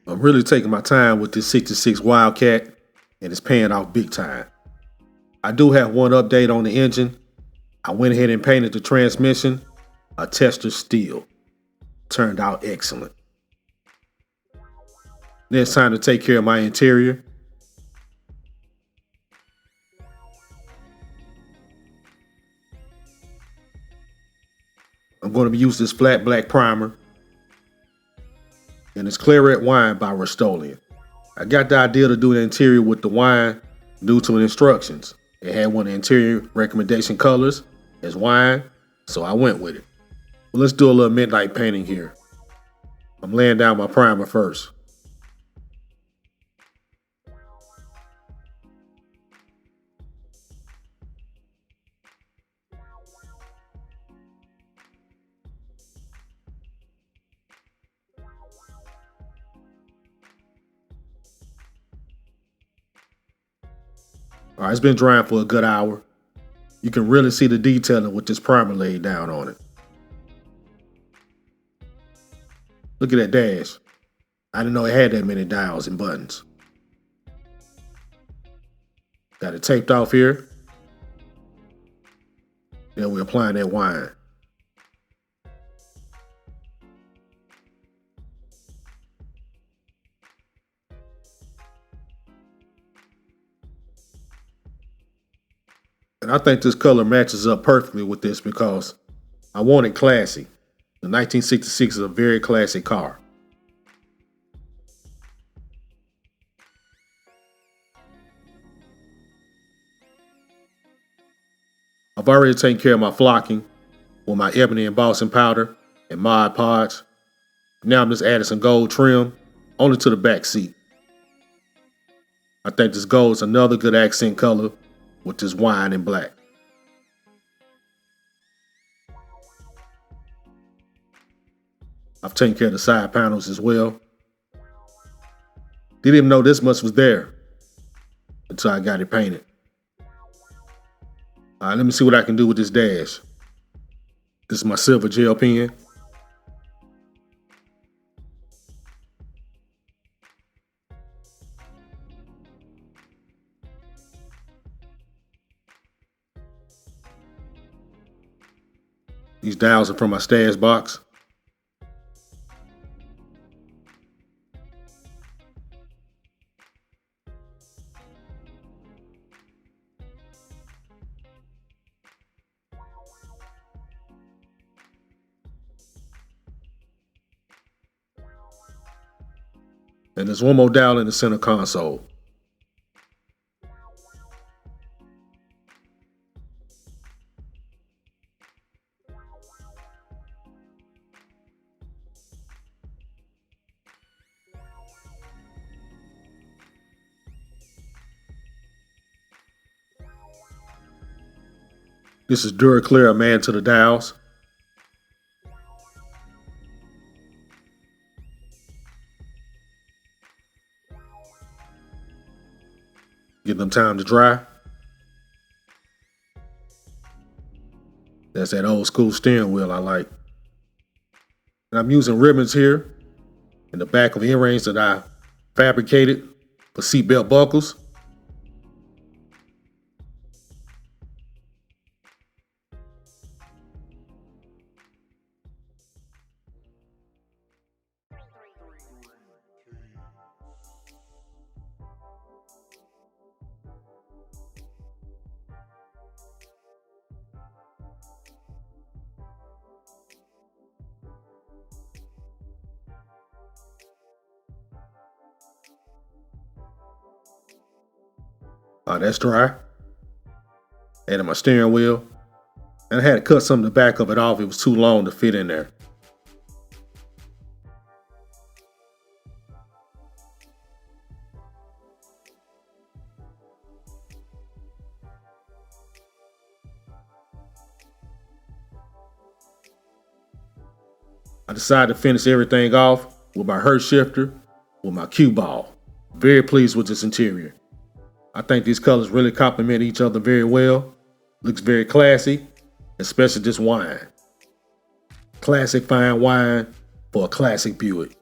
I'm really taking my time with this 66 Wildcat, and it's paying off big time. I do have one update on the engine. I went ahead and painted the transmission a tester steel. Turned out excellent. Then it's time to take care of my interior. I'm going to be using this flat black primer and it's Claret Wine by Rust-Oleum. I got the idea to do the interior with the wine due to the instructions. It had one of the interior recommendation colors as wine, so I went with it. Well, let's do a little midnight painting here. I'm laying down my primer first. All right, it's been drying for a good hour. You can really see the detailing with this primer laid down on it. Look at that dash. I didn't know it had that many dials and buttons. Got it taped off here. Then we're applying that wine. And I think this color matches up perfectly with this because I want it classy. The 1966 is a very classy car. I've already taken care of my flocking with my ebony embossing powder and Mod Podge. Now I'm just adding some gold trim only to the back seat. I think this gold is another good accent color with this wine in black. I've taken care of the side panels as well. Didn't even know this much was there until I got it painted. All right, let me see what I can do with this dash. This is my silver gel pen. These dials are from my stash box. And there's one more dial in the center console. This is Duraclear man to the dials. Give them time to dry. That's that old school steering wheel I like. And I'm using ribbons here in the back of earrings that I fabricated for seatbelt buckles. That's dry. Added my steering wheel. And I had to cut some of the back of it off. It was too long to fit in there. I decided to finish everything off with my Hurt shifter, with my cue ball. Very pleased with this interior. I think these colors really complement each other very well. Looks very classy, especially this wine. Classic fine wine for a classic Buick.